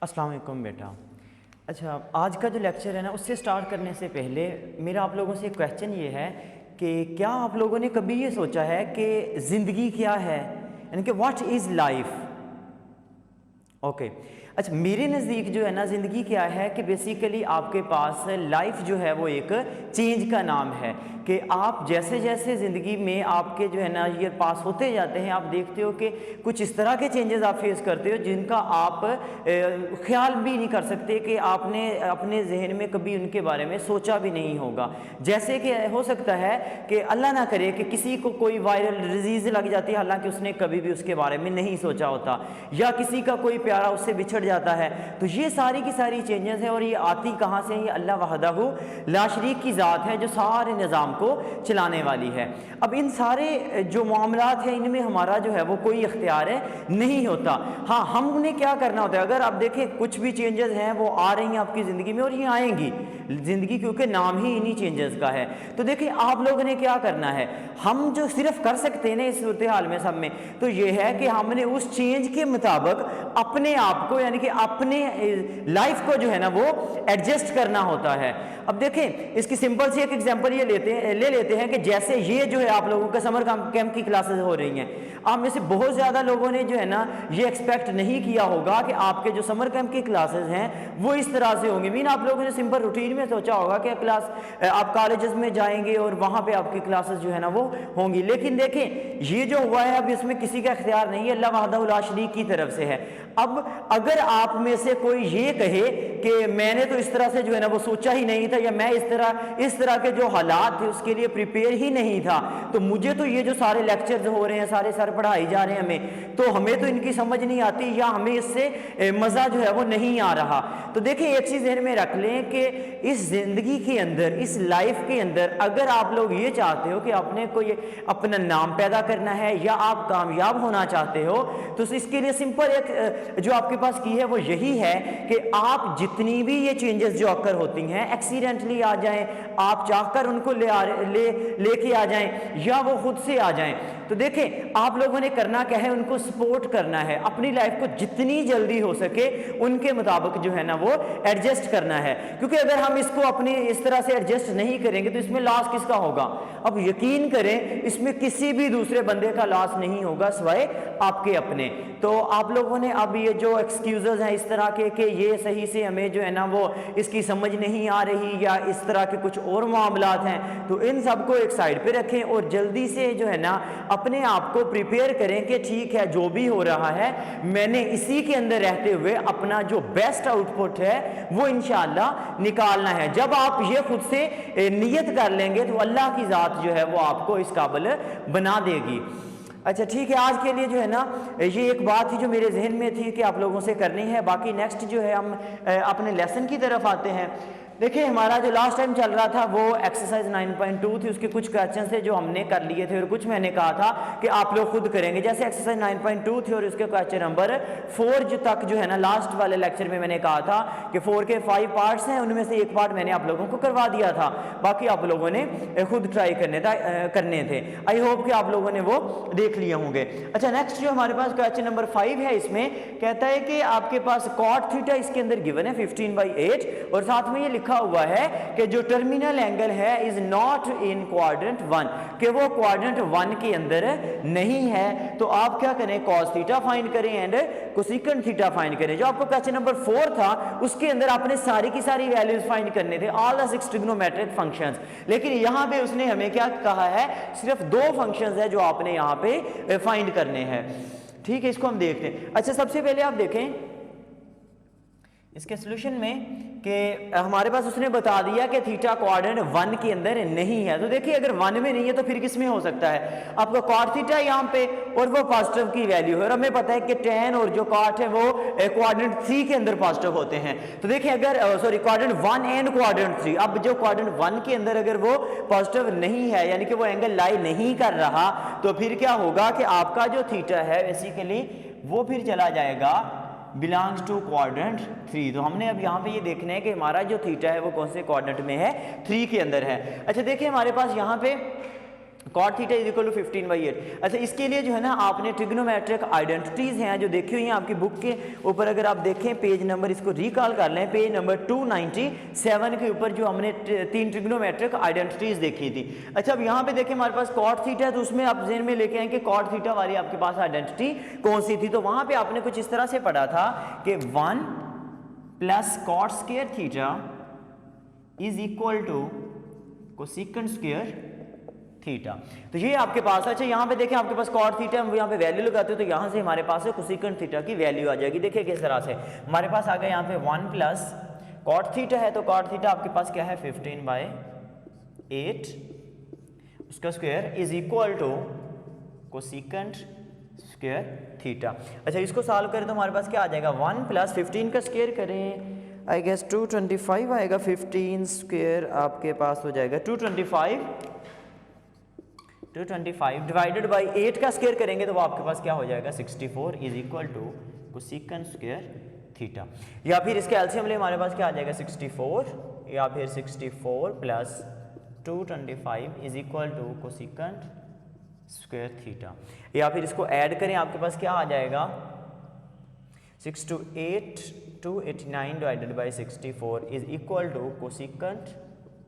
अस्सलाम वालेकुम बेटा। अच्छा, आज का जो लेक्चर है ना, उससे स्टार्ट करने से पहले मेरा आप लोगों से एक क्वेश्चन ये है कि क्या आप लोगों ने कभी ये सोचा है कि ज़िंदगी क्या है, यानी कि व्हाट इज़ लाइफ। ओके, अच्छा, मेरे नज़दीक जो है ना, ज़िंदगी क्या है कि बेसिकली आपके पास लाइफ जो है वो एक चेंज का नाम है कि आप जैसे जैसे ज़िंदगी में आपके जो है ना ईयर पास होते जाते हैं, आप देखते हो कि कुछ इस तरह के चेंजेस आप फेस करते हो जिनका आप ख्याल भी नहीं कर सकते कि आपने अपने जहन में कभी उनके बारे में सोचा भी नहीं होगा। जैसे कि हो सकता है कि अल्लाह ना करे कि किसी को कोई वायरल डिजीज़ लग जाती है, हालांकि उसने कभी भी उसके बारे में नहीं सोचा होता, या किसी का कोई प्यारा उससे बिछड़ जाता है। तो ये सारी की सारी चेंजेस है, और ये आती कहाँ से? ये अल्लाह वहदहू ला शरीक की ज़ात है जो सारे निज़ाम को चलाने वाली है। अब इन सारे जो मामलात हैं इनमें हमारा जो है वो कोई इख्तियार नहीं होता। हाँ, हमने क्या करना होता है, अगर आप देखें कुछ भी चेंजेस हैं वो आ रही हैं आपकी ज़िंदगी में, और ये आएंगी ज़िंदगी, क्योंकि नाम ही इन्हीं चेंजेस का है। तो देखिए आप लोगों ने क्या करना है, हम जो सिर्फ कर सकते हैं ना इस सूरत हाल में सब में, तो ये है कि हमने उस चेंज के मुताबिक अपने आप को, यानी कि अपने लाइफ को जो है ना वो एडजस्ट करना होता है। अब देखें, इसकी सिंपल सी एक एग्जांपल ये ले लेते हैं कि जैसे ये जो है आप लोगों के समर कैंप की क्लासेस हो रही हैं, आप में से बहुत ज़्यादा लोगों ने जो है ना ये एक्सपेक्ट नहीं किया होगा कि आपके जो समर कैंप की क्लासेस हैं वो इस तरह से होंगी। मीन आप लोगों ने सिंपल रूटीन में सोचा होगा कि क्लास आप कॉलेजेस में जाएंगे और वहाँ पे आपकी क्लासेस जो है ना वो होंगी, लेकिन देखें ये जो हुआ है अब इसमें किसी का इख्तियार नहीं है, अल्लाह वहदहू ला शरीक की तरफ से है। अब अगर आप में से कोई ये कहे कि मैंने तो इस तरह से जो है ना वो सोचा ही नहीं था, या मैं इस तरह के जो हालात थे उसके लिए प्रिपेयर ही नहीं था, तो मुझे तो ये जो सारे लेक्चर्स हो रहे हैं, सारे सर पढ़ाई जा रहे हैं हमें, तो हमें तो इनकी समझ नहीं आती, या हमें इससे मज़ा जो है वो नहीं आ रहा। तो देखिए एक चीज़ ध्यान में रख लें कि इस ज़िंदगी के अंदर, इस लाइफ के अंदर, अगर आप लोग ये चाहते हो कि आपने कोई अपना नाम पैदा करना है या आप कामयाब होना चाहते हो, तो इसके लिए सिंपल एक जो आपके पास की है वो यही है कि आप जितनी भी ये चेंजेस जो अक्कर होती हैं, एक्सीडेंटली आ जाएं, आप चाहकर उनको लेके आ जाएं, या वो खुद से आ जाएं, तो देखें आप लोगों ने करना क्या है, उनको सपोर्ट करना है, अपनी लाइफ को जितनी जल्दी हो सके उनके मुताबिक जो है ना वो एडजस्ट करना है। क्योंकि अगर हम इसको अपनी इस तरह से एडजस्ट नहीं करेंगे तो इसमें लॉस किसका होगा? अब यकीन करें इसमें किसी भी दूसरे बंदे का लॉस नहीं होगा सिवाय आपके अपने। तो आप लोगों ने अब ये जो एक्सक्यूजेज हैं इस तरह के कि ये सही से हमें जो है ना वो इसकी समझ नहीं आ रही, या इस तरह के कुछ और मामलात हैं, तो इन सबको एक साइड पे रखें और जल्दी से जो है ना अपने आप को प्रिपेयर करें कि ठीक है जो भी हो रहा है मैंने इसी के अंदर रहते हुए अपना जो बेस्ट आउटपुट है वो इंशाअल्लाह निकालना है। जब आप ये खुद से नियत कर लेंगे तो अल्लाह की ज़ात जो है वो आपको इस काबिल बना देगी। अच्छा ठीक है, आज के लिए जो है ना ये एक बात थी जो मेरे जहन में थी कि आप लोगों से करनी है। बाकी नेक्स्ट जो है हम अपने लेसन की तरफ आते हैं। देखिए हमारा जो लास्ट टाइम चल रहा था वो एक्सरसाइज 9.2 थी, उसके कुछ क्वेश्चन थे जो हमने कर लिए थे और कुछ मैंने कहा था कि आप लोग खुद करेंगे। जैसे एक्सरसाइज 9.2 थी और उसके क्वेश्चन नंबर 4 जो तक जो है ना लास्ट वाले लेक्चर में मैंने कहा था कि 4 के 5 पार्ट्स हैं, उनमें से एक पार्ट मैंने आप लोगों को करवा दिया था, बाकी आप लोगों ने खुद ट्राई करने थे। आई होप कि आप लोगों ने वो देख लिए होंगे। अच्छा नेक्स्ट जो हमारे पास क्वेश्चन नंबर 5 है, इसमें कहता है कि आपके पास cot थीटा इसके अंदर गिवन है 15/8 और साथ में ये लिखा हुआ है कि जो टर्मिनल एंगल है इज नॉट इन क्वाड्रेंट 1, कि वो क्वाड्रेंट 1 के अंदर नहीं है। तो आप क्या करें, cos थीटा फाइंड करें एंड कोसेकंड थीटा फाइंड करें। जो आपको क्वेश्चन नंबर 4 था उसके अंदर आपने सारी की सारी वैल्यूज फाइंड करने थे, ऑल द 6 ट्रिग्नोमेट्रिक फंक्शंस, लेकिन यहां पे उसने हमें क्या कहा है, सिर्फ 2 फंक्शंस है जो आपने यहां पे फाइंड करने हैं। ठीक है, इसको हम देखते हैं। अच्छा सबसे पहले आप देखें इसके सॉल्यूशन में कि हमारे पास उसने बता दिया कि थीटा क्वाड्रेंट 1 के अंदर नहीं है। तो देखिए अगर 1 में नहीं है तो फिर किस में हो सकता है, आपका cot थीटा यहाँ पे और वो पॉजिटिव की वैल्यू है, और हमें पता है कि tan और जो cot है वो क्वाड्रेंट 3 के अंदर पॉजिटिव होते हैं। तो देखिए अगर क्वाड्रेंट 1 एंड क्वाड्रेंट 3, अब जो क्वाड्रेंट 1 के अंदर अगर वो पॉजिटिव नहीं है यानी कि वो एंगल लाई नहीं कर रहा, तो फिर क्या होगा कि आपका जो थीटा है बेसिकली वो फिर चला जाएगा बिलोंग्स टू क्वाड्रेंट 3। तो हमने अब यहाँ पे ये देखना है कि हमारा जो थीटा है वो कौन से क्वाड्रेंट में है, 3 के अंदर है। अच्छा देखिए हमारे पास यहाँ पे cot theta is equal to 15/8। अच्छा, इसके लिए जो है ना आपने ट्रिग्नोमेट्रिक आइडेंटिटीज हैं जो देखी हुई हैं आपकी बुक के ऊपर, अगर आप देखें पेज नंबर, इसको रिकॉल कर लें, पेज नंबर 297 के ऊपर जो हमने 3 ट्रिग्नोमेट्रिक आइडेंटिटीज देखी थी। अच्छा, अब यहाँ पे देखें हमारे पास cot थीटा है, तो उसमें आप ज़हन में लेके आए कि cot थीटा वाली आपके पास आइडेंटिटी कौन सी थी। तो वहाँ पर आपने कुछ इस तरह से पढ़ा था कि 1 + cot square theta is equal to cosecant square theta. तो ये आपके पास, अच्छा यहाँ पे देखें आपके पास cot थीटा, हम यहाँ पे वैल्यू लगाते हो तो यहाँ से हमारे पास कोसेकेंट थीटा की वैल्यू आ जाएगी। देखिए किस तरह से हमारे पास आ गया यहाँ पे 1 + cot थीटा है, तो cot थीटा आपके पास क्या है 15/8 उसका square is equal to cosecant square theta. अच्छा, इसको सॉल्व करें तो हमारे पास क्या आ जाएगा, 1 + 15 का स्क्वायर करें, आई गेस 225 आएगा, 15 स्क्वायर आपके पास हो जाएगा 225 डिवाइडेड बाई 8 का स्क्वायर करेंगे तो वो आपके पास क्या हो जाएगा 64 is equal to cosecant square theta. या फिर इसके एलसीएम ले हमारे पास क्या आ जाएगा 64, या फिर 64 + 225 is equal to cosecant square theta. या फिर इसको ऐड करें, आपके पास क्या आ जाएगा 289 divided by 64 is equal to cosecant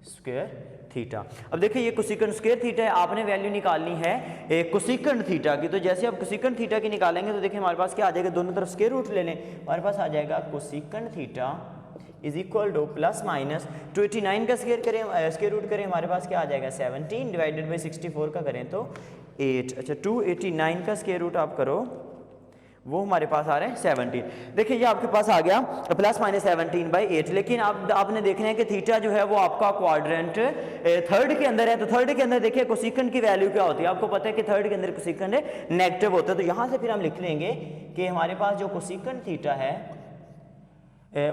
square theta. अब देखिए ये कोसेकेंट स्क्वायर थीटा है, आपने वैल्यू निकालनी है कोसेकेंट थीटा की। तो जैसे आप कोसेकेंट थीटा की निकालेंगे तो देखिए हमारे पास क्या आ जाएगा, दोनों तरफ स्क्वायर रूट ले लें, हमारे पास आ जाएगा cosecant theta is equal to +- 289 का स्क्वायर रूट करें, हमारे पास क्या आ जाएगा 17 डिवाइडेड बाई 64 का करें तो 8। अच्छा, 289 का स्क्वायर रूट आप करो, वो हमारे पास आ रहे हैं 17। देखिए ये आपके पास आ गया +- 17/8। लेकिन आपने देखना है कि थीटा जो है वो आपका क्वाड्रेंट थर्ड के अंदर है, तो थर्ड के अंदर देखिए कोसेकेंट की वैल्यू क्या होती है, आपको पता है कि थर्ड के अंदर कोसेकेंट नेगेटिव होता है। तो यहाँ से फिर हम लिख लेंगे कि हमारे पास जो कोसेकेंट थीटा है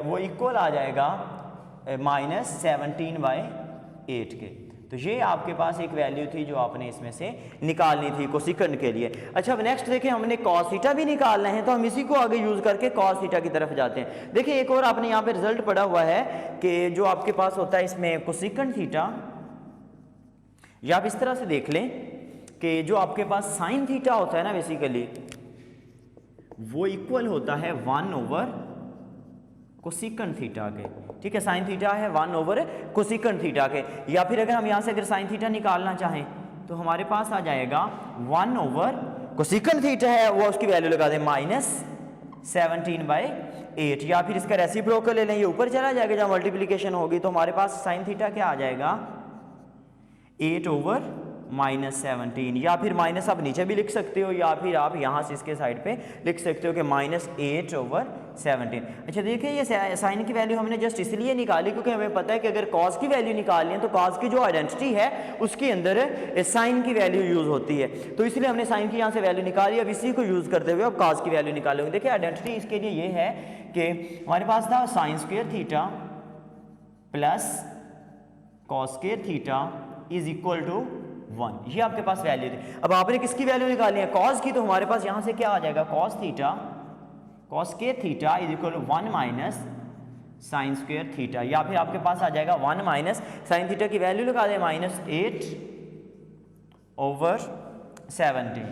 वो इक्वल आ जाएगा -17/8 के। तो ये आपके पास एक वैल्यू थी जो आपने इसमें से निकालनी थी कोसेकेंट के लिए। अच्छा, अब नेक्स्ट देखिए हमने cos थीटा भी निकालना है, तो हम इसी को आगे यूज करके cos थीटा की तरफ जाते हैं। देखिए एक और आपने यहाँ पे रिजल्ट पढ़ा हुआ है कि जो आपके पास होता है इसमें कोसेकेंट थीटा, या आप इस तरह से देख लें कि जो आपके पास साइन थीटा होता है ना बेसिकली वो इक्वल होता है 1 कोसेकेंट थीटा के। ठीक है, साइन थीटा है 1 कोसेकेंट थीटा के। या फिर अगर हम यहाँ से अगर साइन थीटा निकालना चाहें तो हमारे पास आ जाएगा 1 कोसेकेंट थीटा है, वो उसकी वैल्यू लगा दें -17/8। या फिर इसका रेसिप्रोकल ले लें, ये ऊपर चला जाएगा जब मल्टीप्लिकेशन होगी, तो हमारे पास साइन थीटा क्या आ जाएगा 8/-17। या फिर माइनस आप नीचे भी लिख सकते हो, या फिर आप यहाँ से इसके साइड पे लिख सकते हो कि -8/17। अच्छा देखिए ये साइन की वैल्यू हमने जस्ट इसलिए निकाली क्योंकि हमें पता है कि अगर कॉस की वैल्यू निकालनी है तो कॉस की जो आइडेंटिटी है उसके अंदर साइन की वैल्यू यूज होती है, तो इसलिए हमने साइन की यहाँ से वैल्यू निकाली। अब इसी को यूज करते हुए अब कॉस की वैल्यू निकालेंगे। देखिए आइडेंटिटी इसके लिए ये है कि हमारे पास था sine square theta plus cos square theta is equal to 1, ये आपके पास वैल्यू थी। अब आपने किसकी वैल्यू निकालनी है कॉस की, तो हमारे पास यहाँ से क्या आ जाएगा cos square theta is equal to 1 minus sine square theta. या फिर आपके पास आ जाएगा 1 माइनस साइन थीटा की वैल्यू लगा दें -8/17,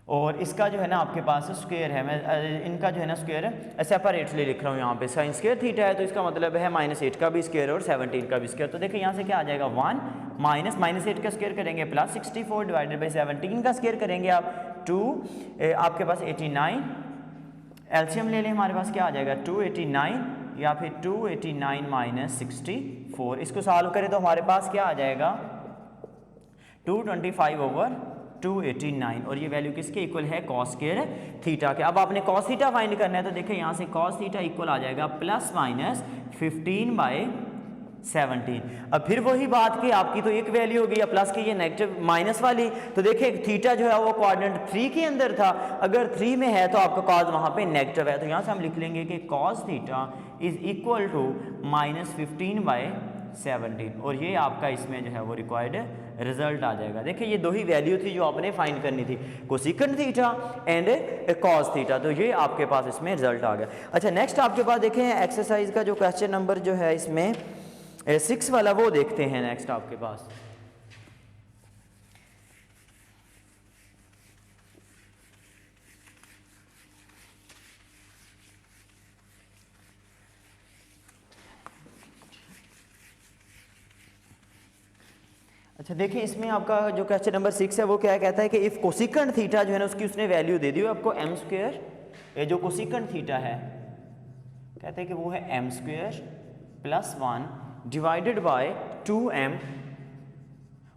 और इसका जो है ना आपके पास स्क्वायर है, मैं इनका जो है ना स्क्वायर सेपरेटली लिख रहा हूँ यहाँ पे। साइन स्क्वायर थीटा है तो इसका मतलब है -8 का भी स्क्वायर और 17 का भी स्क्वायर। तो देखिए यहाँ से क्या आ जाएगा 1 माइनस -8 का स्क्वायर करेंगे प्लस 64 डिवाइडेड बाई 17 का स्क्वायर करेंगे आप 2, आपके पास 89, एलसीएम ले लें, हमारे पास क्या आ जाएगा 289 या फिर 289 माइनस 64। इसको सॉल्व करें तो हमारे पास क्या आ जाएगा 225/289, और ये वैल्यू किसके इक्वल है कॉस स्क्वायर थीटा के। अब आपने कॉस थीटा फाइंड करना है तो देखिए यहाँ से कॉस थीटा इक्वल आ जाएगा ±15/17। अब फिर वही बात कि आपकी तो एक वैल्यू होगी या प्लस की ये नेगेटिव माइनस वाली, तो देखिए थीटा जो है वो क्वाड्रेंट 3 के अंदर था, अगर 3 में है तो आपका कॉस वहाँ पे नेगेटिव है, तो यहाँ से हम लिख लेंगे कि cos theta is equal to -15/17, और ये आपका इसमें जो है वो रिक्वायर्ड रिजल्ट आ जाएगा। देखिए ये दो ही वैल्यू थी जो आपने फाइंड करनी थी, cosecant theta and cos theta, तो ये आपके पास इसमें रिजल्ट आ गया। अच्छा नेक्स्ट आपके पास देखें एक्सरसाइज का जो क्वेश्चन नंबर जो है इसमें 6 वाला वो देखते हैं नेक्स्ट आपके पास। अच्छा देखिए, इसमें आपका जो क्वेश्चन नंबर 6 है वो क्या कहता है कि इफ़ कोसिकेंट थीटा जो है ना उसकी उसने वैल्यू दे दी हो आपको m स्क्वायर, ये जो कोसिकेंट थीटा है कहते हैं कि वो है m square plus 1 divided by 2m,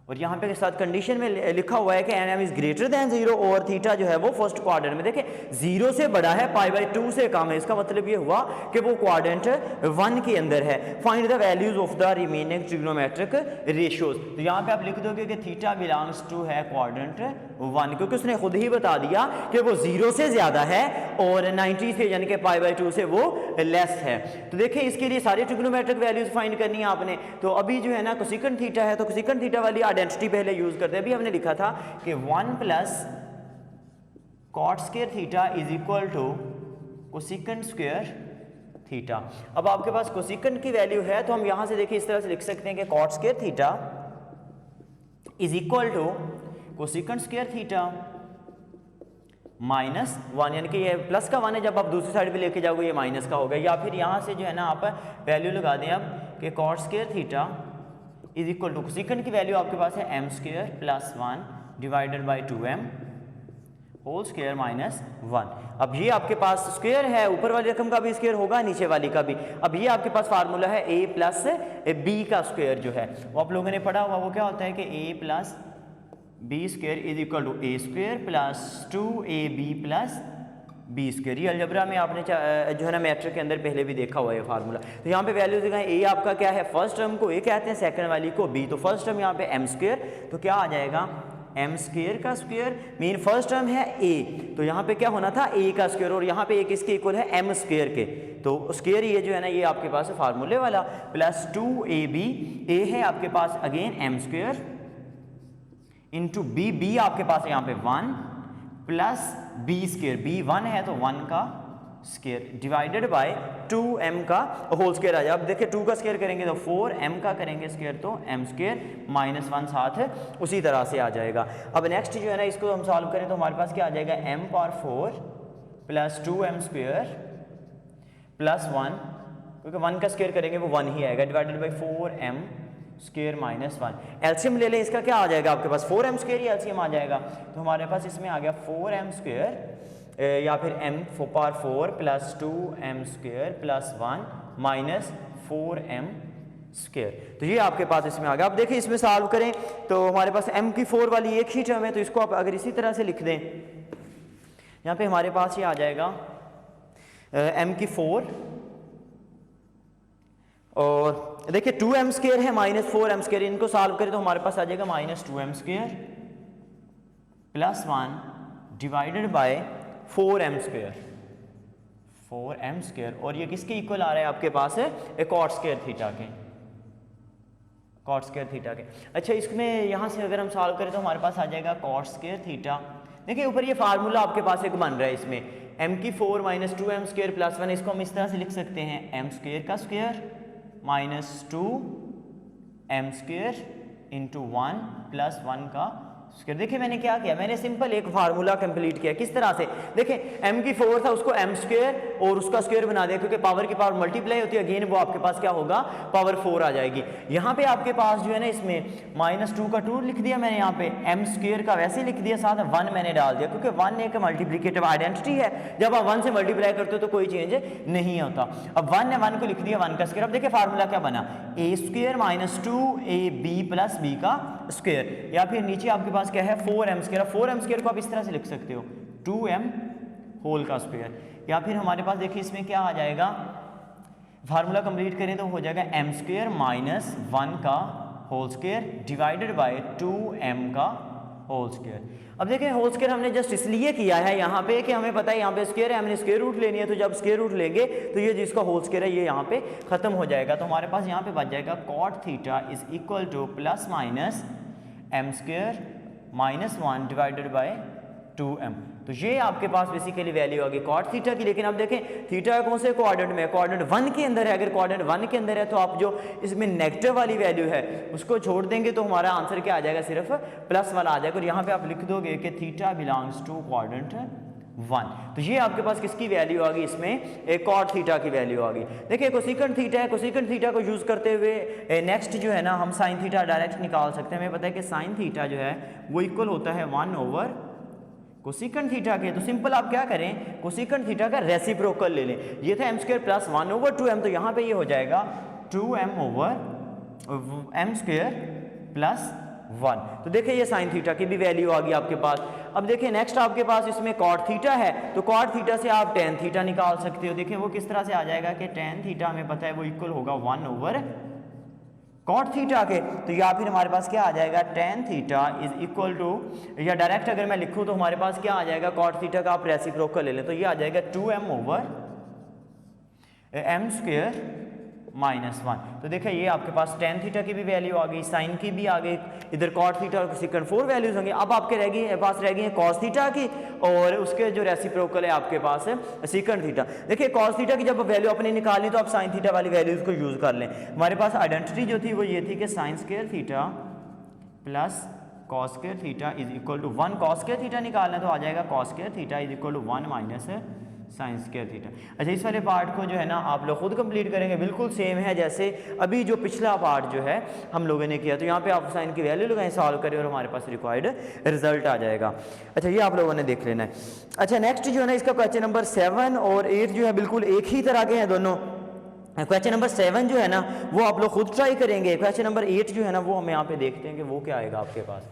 और यहाँ पे के साथ कंडीशन में लिखा हुआ है कि N M is greater than 0 और थीटा जो है वो फर्स्ट क्वाड्रेंट में, देखिए 0 से बड़ा है, पाई बाई 2 से कम है, इसका मतलब ये हुआ कि वो क्वाड्रेंट 1 के अंदर है। Find the values of the remaining trigonometric ratios, तो यहाँ पे आप लिख दोगे कि थीटा बिलोंग्स टू है क्वाड्रेंट 1, क्योंकि उसने खुद ही बता दिया कि वो 0 से ज्यादा है और 90 से यानी कि पाई बाई 2 से वो लेस है। तो देखिए इसके लिए सारी ट्रिग्नोमेट्रिक वैल्यूज फाइंड करनी है आपने। तो अभी जो है ना कोसिकेंट थीटा है, तो कोसिकेंट थीटा वाली आइडेंटिटी पहले यूज करते हैं। अभी हमने लिखा था कि 1 plus cot square theta is equal to cosecant square theta. अब आपके पास कोसिकेंट की वैल्यू है तो हम यहां से देखिए इस तरह से लिख सकते हैं कि cot square theta is equal to cosecant square theta minus 1, यानी कि ये प्लस का 1 है, जब आप दूसरी साइड पे लेके जाओगे ये माइनस का होगा, या फिर यहाँ से जो है ना आप वैल्यू लगा दें अब कि cot square theta is equal to cosecant की वैल्यू आपके पास है m square plus 1 divided by 2m whole square minus 1। अब ये आपके पास स्क्वायर है, ऊपर वाली रकम का भी स्क्वायर होगा, नीचे वाली का भी। अब ये आपके पास फार्मूला है a प्लस b का स्क्वायर जो है वो आप लोगों ने पढ़ा हुआ, वो क्या होता है कि a plus B square is equal to A square plus 2ab plus B square. ये अलजबरा में आपने जो है ना मैट्रिक के अंदर पहले भी देखा हुआ है फार्मूला। तो यहाँ पे वैल्यूज दिखाएं, ए आपका क्या है, फर्स्ट टर्म को ए कहते हैं, सेकंड वाली को बी। तो फर्स्ट टर्म यहाँ पे m स्क्वायर, तो क्या आ जाएगा m स्क्वायर का स्क्वायर, मीन फर्स्ट टर्म है a, तो यहाँ पे क्या होना था a का स्क्वायर, और यहाँ पे एक इसके इक्वल है m स्क्वायर के, तो स्क्वायर ये जो है ना ये आपके पास है फार्मूले वाला, प्लस 2ab, a है आपके पास again m square into B, B आपके पास है यहाँ पे 1 प्लस बी स्क्वायर, बी 1 है तो 1 का स्क्वायर डिवाइडेड बाय 2m का होल स्क्वायर आ जाए। अब देखिए 2 का स्क्वायर करेंगे तो 4m का करेंगे स्क्वायर तो m स्क्वायर माइनस 1 साथ है उसी तरह से आ जाएगा। अब नेक्स्ट जो है ना इसको हम सॉल्व करें तो हमारे पास क्या आ जाएगा, m power 4 plus 2m square plus 1, क्योंकि 1 का स्क्वायर करेंगे वो 1 ही आएगा, divided by 4m square minus 1। LCM ले लें, इसका क्या आ जाएगा आपके पास 4m स्क्वायर ही एलसीएम आ जाएगा, तो हमारे पास इसमें आ गया 4m स्क्वायर या फिर m power 4 plus 2m square plus 1 minus 4m square. तो ये आपके पास इसमें आ गया। अब देखिए इसमें सॉल्व करें तो हमारे पास m की 4 वाली एक ही टर्म है, तो इसको आप अगर इसी तरह से लिख दें, यहाँ पे हमारे पास ये आ जाएगा m की 4, और देखिए 2m स्क्वायर है माइनस 4m स्क्वायर, इनको सॉल्व करें तो हमारे पास आ जाएगा minus 2m square plus 1 divided bye 4m square, 4m square, और ये किसके इक्वल आ रहा है आपके पास है कॉट स्क्वायर थीटा के, कॉट स्क्वायर थीटा के। अच्छा इसमें यहाँ से अगर हम सॉल्व करें तो हमारे पास आ जाएगा कॉट स्क्वायर थीटा। देखिए ऊपर ये फार्मूला आपके पास एक बन रहा है, इसमें m की 4 माइनस 2m स्क्वायर प्लस 1, इसको हम इस तरह से लिख सकते हैं m स्क्वायर का square minus 2m square into 1 plus 1 का स्क्वायर। देखिए मैंने क्या किया, मैंने सिंपल एक फार्मूला कंप्लीट किया, किस तरह से, देखिए m की 4 था उसको m स्क्वायर और उसका स्क्वायर बना दिया, क्योंकि पावर की पावर मल्टीप्लाई होती है, अगेन वो आपके पास क्या होगा पावर 4 आ जाएगी। यहाँ पे आपके पास जो है ना इसमें माइनस 2 का 2 लिख दिया मैंने, यहाँ पे m स्क्वायर का वैसे ही लिख दिया, साथ 1 मैंने डाल दिया, क्योंकि 1 एक मल्टीप्लिकेटिव आइडेंटिटी है, जब आप 1 से मल्टीप्लाई करते हो तो कोई चेंज नहीं होता। अब 1 ने 1 को लिख दिया 1 का स्क्वायर। अब देखिए फार्मूला क्या बना, a square minus 2ab plus b का स्क्वायर, या फिर नीचे आपके पास क्या है 4m स्क्वायर। 4m स्क्वायर को आप इस तरह से लिख सकते हो 2m होल का स्क्वायर, या फिर हमारे पास देखिए इसमें क्या आ जाएगा, फार्मूला कंप्लीट करें तो हो जाएगा m स्क्वायर माइनस 1 का whole square divided by 2m का होल स्क्वायर। अब देखिए होल स्क्वायर हमने जस्ट इसलिए किया है यहाँ पे कि हमें पता है यहाँ पे स्क्वायर है, हमने स्क्वायर रूट लेनी है, तो जब स्क्वायर रूट लेंगे तो ये जिसका होल स्क्वायर है ये यहाँ पे खत्म हो जाएगा। तो हमारे पास यहाँ पे बच जाएगा cot theta is equal to plus minus m square minus 1 divided by 2m। तो ये आपके पास बेसिकली वैल्यू आ गई कॉट थीटा की। लेकिन अब देखें थीटा कौन से कोऑर्डिनेट में है, कोऑर्डिनेट 1 के अंदर है। अगर कोऑर्डिनेट 1 के अंदर है तो आप जो इसमें नेगेटिव वाली वैल्यू है उसको छोड़ देंगे तो हमारा आंसर क्या आ जाएगा, सिर्फ प्लस वाला आ जाएगा। और यहाँ पे आप लिख दोगे कि थीटा बिलोंग्स टू कोऑर्डिनेट 1। तो ये आपके पास किसकी वैल्यू आ गई, इसमें एक कॉट थीटा की वैल्यू आ गई। देखिए कोसिकेंट थीटा है, कोसिकेंट थीटा को यूज़ करते हुए नेक्स्ट जो है ना हम साइन थीटा डायरेक्ट निकाल सकते हैं। हमें पता है कि साइन थीटा जो है वो इक्वल होता है 1 ओवर कोसिकेंट थीटा के। तो सिंपल आप क्या करें, कोसिकेंट थीटा का रेसिप्रोकल ले लें। ये था m square plus 1 over 2m, तो यहाँ पे ये हो जाएगा 2m over m square plus 1। तो देखिए ये साइन थीटा की भी वैल्यू आ गई आपके पास। अब देखिए नेक्स्ट आपके पास इसमें कॉट थीटा है, तो कॉट थीटा से आप टेन थीटा निकाल सकते हो। देखिए वो किस तरह से आ जाएगा कि टेन थीटा हमें पता है वो इक्वल होगा 1 ओवर कॉट थीटा के। तो या फिर हमारे पास क्या आ जाएगा, tan theta is equal to, या डायरेक्ट अगर मैं लिखूं तो हमारे पास क्या आ जाएगा, कॉट थीटा का आप रेसिप्रोकल ले लें तो ये आ जाएगा 2m over m square minus 1। तो देखिए ये आपके पास टेन थीटा की भी वैल्यू आ गई, साइन की भी आ गई, इधर कॉट थीटा और सेकंड 4 वैल्यूज होंगे। अब आपके पास रह गई है कॉस थीटा की, और उसके जो रेसिप्रोकल है आपके पास है सेकंड थीटा। देखिए कॉस थीटा की जब वैल्यू अपने निकालनी तो आप साइन थीटा वाली वैल्यूज को यूज कर लें। हमारे पास आइडेंटिटी जो थी वो ये थी कि sine square theta plus cos square theta is equal to 1। Cos square theta निकालना तो आ जाएगा cos square theta is equal to 1 minus sine square theta. अच्छा इस वाले पार्ट को जो है ना आप लोग खुद कंप्लीट करेंगे, बिल्कुल सेम है जैसे अभी जो पिछला पार्ट जो है हम लोगों ने किया। तो यहाँ पे आप साइन की वैल्यू लगाएं, सॉल्व करें और हमारे पास रिक्वायर्ड रिजल्ट आ जाएगा। अच्छा ये आप लोगों ने देख लेना है। अच्छा नेक्स्ट जो है ना इसका क्वेश्चन नंबर 7 और 8 जो है बिल्कुल एक ही तरह के हैं दोनों। क्वेश्चन नंबर 7 जो है ना वो आप लोग खुद ट्राई करेंगे। क्वेश्चन नंबर 8 जो है ना वो हम यहाँ पे देखते हैं कि वो क्या आएगा आपके पास।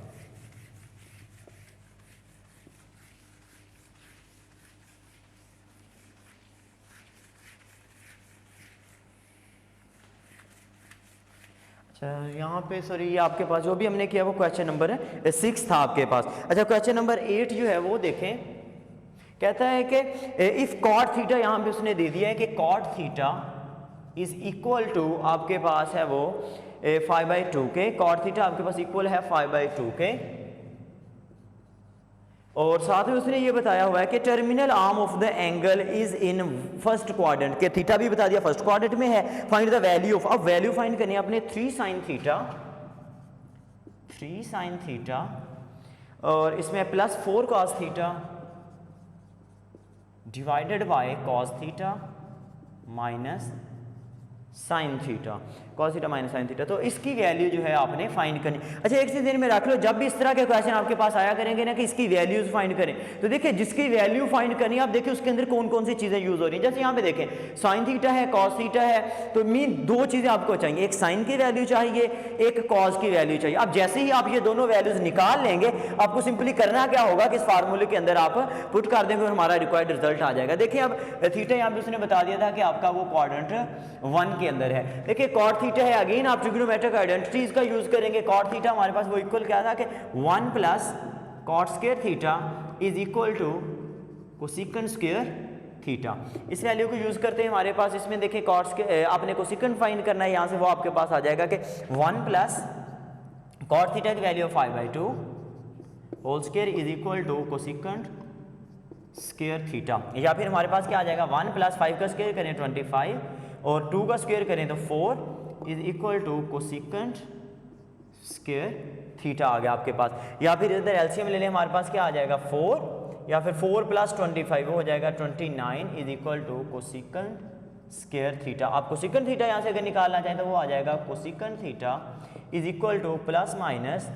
यहाँ पे सॉरी ये आपके पास जो भी हमने किया वो क्वेश्चन नंबर 6 था आपके पास। अच्छा क्वेश्चन नंबर 8 जो है वो देखें, कहता है कि इफ कॉट थीटा, यहाँ पे उसने दे दिया है कि cot theta is equal to आपके पास है वो 5/2 के। कॉट थीटा आपके पास इक्वल है 5/2 के, और साथ में उसने ये बताया हुआ है कि terminal arm of the angle is in first quadrant के। थीटा भी बता दिया फर्स्ट क्वाड्रेंट में है। फाइंड द वैल्यू ऑफ, अब वैल्यू फाइंड करनी है अपने 3 sin थीटा और इसमें plus 4 cos theta divided bye cos theta minus sine theta, cos theta minus sine theta. तो इसकी वैल्यू जो है आपने फाइंड करनी। अच्छा एक चीज ध्यान में रख लो, जब भी इस तरह के क्वेश्चन आपके पास आया करेंगे ना कि इसकी वैल्यूज फाइंड करें, तो देखिए जिसकी वैल्यू फाइंड करनी है आप देखिए उसके अंदर कौन कौन सी चीजें यूज हो रही हैं। जैसे यहाँ पे देखें साइन थीटा है, cos थीटा है, तो मीन दो चीजें आपको चाहिए, एक साइन की वैल्यू चाहिए, एक cos की वैल्यू चाहिए। अब जैसे ही आप ये दोनों वैल्यूज निकाल लेंगे आपको सिंपली करना क्या होगा कि इस फार्मूले के अंदर आप पुट कर देंगे और हमारा रिक्वायर्ड रिजल्ट आ जाएगा। देखिए अब थीटा यहाँ पे उसने बता दिया था कि आपका वो क्वाड्रेंट 1 के अंदर है। देखिए कॉट थीटा है, अगेन आप ट्रिग्नोमेट्रिक आइडेंटिटीज का यूज करेंगे। कॉट थीटा हमारे पास वो इक्वल क्या था कि 1 plus cot square theta is equal to cosecant square theta. इस वैल्यू को यूज करते हैं हमारे पास इसमें देखिए कॉट स्क्वायर आपने कोसिकेंट फाइंड करना है, यहाँ से वो आपके पास आ जाएगा कि 1 प्लस कॉट थीटा की value 5/2 whole square is equal to cosecant square theta. या फिर हमारे पास क्या आ जाएगा 1 प्लस 5 का स्क्वायर करें 25 और 2 का स्क्वायर करें तो 4 is equal to cosecant square theta आ गया आपके पास। या फिर इधर एलसीएम ले लें, हमारे पास क्या आ जाएगा 4 या फिर 4 प्लस 25 वो हो जाएगा 29 is equal to cosecant square theta. आप कोसिकेंट थीटा यहाँ से अगर निकालना चाहें तो वो आ जाएगा cosecant theta is equal to plus minus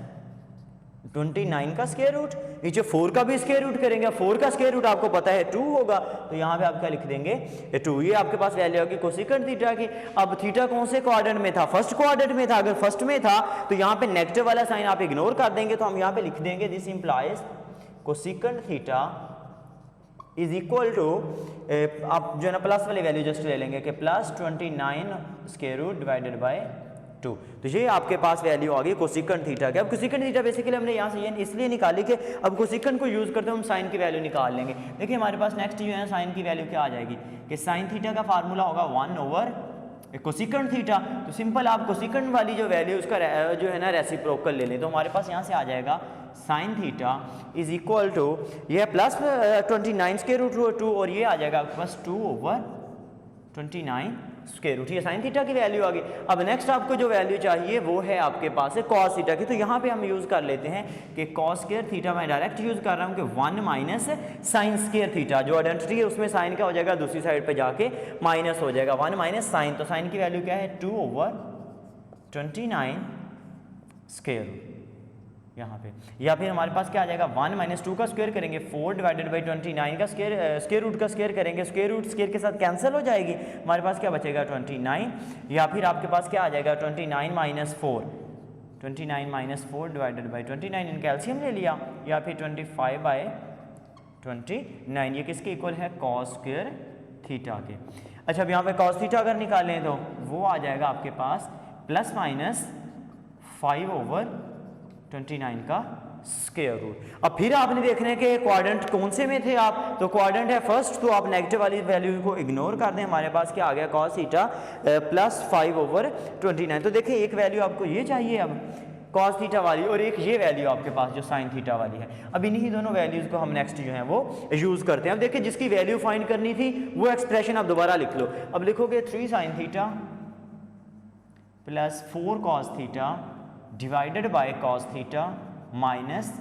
29 का स्क्वायर रूट, नीचे 4 का भी स्क्वायर रूट करेंगे। 4 का स्क्वायर रूट आपको पता है 2 होगा, तो यहाँ पे आप क्या लिख देंगे 2। ये आपके पास वैल्यू होगी कोसिकेंट थीटा की। अब थीटा कौन से क्वाड्रेंट में था, फर्स्ट क्वाड्रेंट में था। अगर फर्स्ट में था तो यहाँ पे नेगेटिव वाला साइन आप इग्नोर कर देंगे, तो हम यहाँ पे लिख देंगे this implies cosecant theta is equal to आप जो है ना प्लस वाली वैल्यू जस्ट ले लेंगे कि plus 29 square root divided by 2। तो ये आपके पास वैल्यू आ गई कोसिकेंट थीटा की। अब कोसिकेंट थीटा बेसिकली हमने यहाँ से ये इसलिए निकाली कि अब कोसिकेंट को यूज करते हम साइन की वैल्यू निकाल लेंगे। देखिए हमारे पास नेक्स्ट जो है साइन की वैल्यू क्या आ जाएगी कि साइन थीटा का फार्मूला होगा 1 ओवर कोसिकेंट थीटा। तो सिंपल आप कोसिकेंट वाली जो वैल्यू उसका जो है ना रेसिप्रोकल ले लें, तो हमारे पास यहाँ से आ जाएगा sine theta is equal to ये प्लस 29 स्क्वायर रूट 2 और ये आ जाएगा आपके पास 2 ओवर 29 स्क्वायर रूट, ये साइन थीटा की वैल्यू आ गई। अब नेक्स्ट आपको जो वैल्यू चाहिए वो है आपके पास है कॉस थीटा की, तो यहाँ पे हम यूज़ कर लेते हैं कि कॉस स्क्वायर थीटा, मैं डायरेक्ट यूज़ कर रहा हूँ कि 1 माइनस साइन स्क्वायर थीटा, जो आइडेंटिटी है उसमें साइन क्या हो जाएगा, दूसरी साइड पे जाके माइनस हो जाएगा, 1 माइनस साइन, तो साइन की वैल्यू क्या है 2/29 स्क्वायर रूट यहाँ पे, या फिर हमारे पास क्या आ जाएगा 1 माइनस 2 का स्क्वायर करेंगे, 4 डिवाइडेड बाई 29 का स्क्वायर रूट का स्क्वायर करेंगे, स्क्वायर रूट स्क्वायर के साथ कैंसिल हो जाएगी, हमारे पास क्या बचेगा 29, या फिर आपके पास क्या आ जाएगा 29 माइनस 4, 29 माइनस 4 डिवाइडेड बाई 29, इनका एलसीएम ले लिया, या फिर 25/29, ये किसके इक्वल है कॉस स्क्वायर थीटा के। अच्छा, अब यहाँ पे कॉस थीटा अगर निकालें तो वो आ जाएगा आपके पास प्लस माइनस 5/29 का स्क्वायर रूट। अब फिर आपने देखना है कि क्वाड्रेंट कौन से में थे आप, तो क्वाड्रेंट है फर्स्ट, तो आप नेगेटिव वाली वैल्यू को इग्नोर कर दें, हमारे पास क्या आ गया कॉस थीटा प्लस 5/29। तो देखिए एक वैल्यू आपको ये चाहिए अब कॉस थीटा वाली, और एक ये वैल्यू आपके पास जो साइन थीटा वाली है। अब इन्हीं दोनों वैल्यूज़ को हम नेक्स्ट जो है वो यूज़ करते हैं। अब देखिए जिसकी वैल्यू फाइंड करनी थी वो एक्सप्रेशन आप दोबारा लिख लो। अब लिखोगे 3 sine theta plus 4 cos theta divided by cos theta minus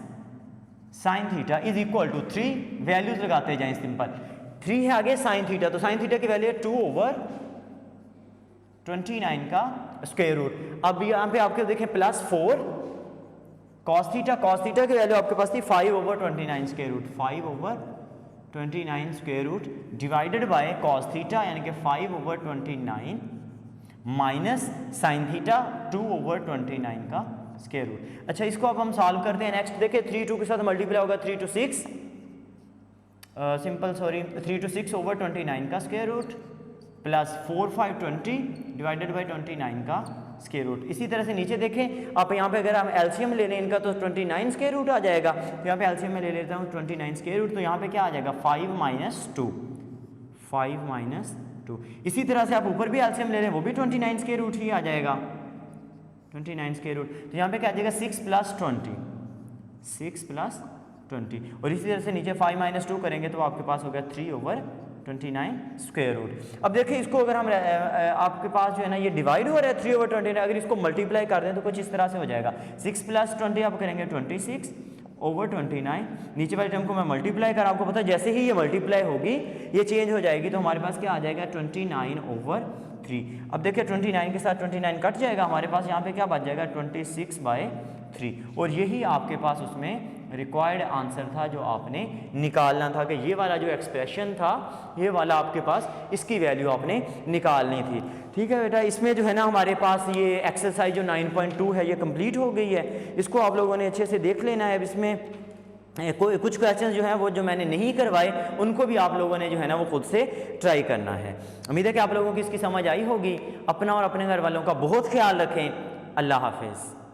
sine theta is equal to 3, values लगाते जाएं सिंपल, 3 है आगे साइन थीटा, तो साइन थीटा की वैल्यू है 2/29 का स्क्वायर रूट। अब यहाँ पे आपके देखें प्लस 4 कॉस थीटा की वैल्यू आपके पास थी 5/29 square root, 5/29 square root divided by cos theta यानी कि 5/29 माइनस साइन थीटा 2/29 का स्क्वायर रूट। अच्छा, इसको अब हम सॉल्व करते हैं। नेक्स्ट देखिए 3 2 के साथ मल्टीप्लाई होगा 3 to 6 3 to 6/29 का square root plus 4 5 20 divided by 29 का स्क्वायर रूट। इसी तरह से नीचे देखें आप, यहाँ पे अगर हम एलसीएम ले लें इनका तो 29 स्क्वायर रूट आ जाएगा, तो यहाँ पे एलसीएम में ले लेता हूँ 29 स्क्वायर रूट, तो यहाँ पे क्या आ जाएगा 5 माइनस 2। इसी तरह से आप ऊपर भी एलसीएम ले लें वो भी 29 स्क्वायर रूट ही आ जाएगा, 29 स्क्वायर रूट, तो यहाँ पे क्या आ जाएगा 6 + 20, और इसी तरह से नीचे 5 - 2 करेंगे तो आपके पास हो गया 3/29 स्क्वायर रूट। अब देखिए इसको अगर हम आपके पास जो है ना ये डिवाइड हो रहा है 3/29, अगर इसको मल्टीप्लाई कर दें तो कुछ इस तरह से हो जाएगा 6 + 20 आप करेंगे 26/29, नीचे वाली टर्म को मैं मल्टीप्लाई कर, आपको पता है जैसे ही ये मल्टीप्लाई होगी ये चेंज हो जाएगी, तो हमारे पास क्या आ जाएगा 29/3। अब देखिए 29 के साथ 29 कट जाएगा, हमारे पास यहाँ पे क्या बच जाएगा 26/3, और यही आपके पास उसमें रिक्वायर्ड आंसर था जो आपने निकालना था, कि ये वाला जो एक्सप्रेशन था ये वाला आपके पास इसकी वैल्यू आपने निकालनी थी। ठीक है बेटा, इसमें जो है ना हमारे पास ये एक्सरसाइज जो 9.2 है ये कंप्लीट हो गई है, इसको आप लोगों ने अच्छे से देख लेना है। अब इसमें कोई कुछ क्वेश्चंस जो हैं वो जो मैंने नहीं करवाए उनको भी आप लोगों ने जो है ना वो खुद से ट्राई करना है। उम्मीद है कि आप लोगों की इसकी समझ आई होगी। अपना और अपने घर वालों का बहुत ख्याल रखें। अल्लाह हाफिज़।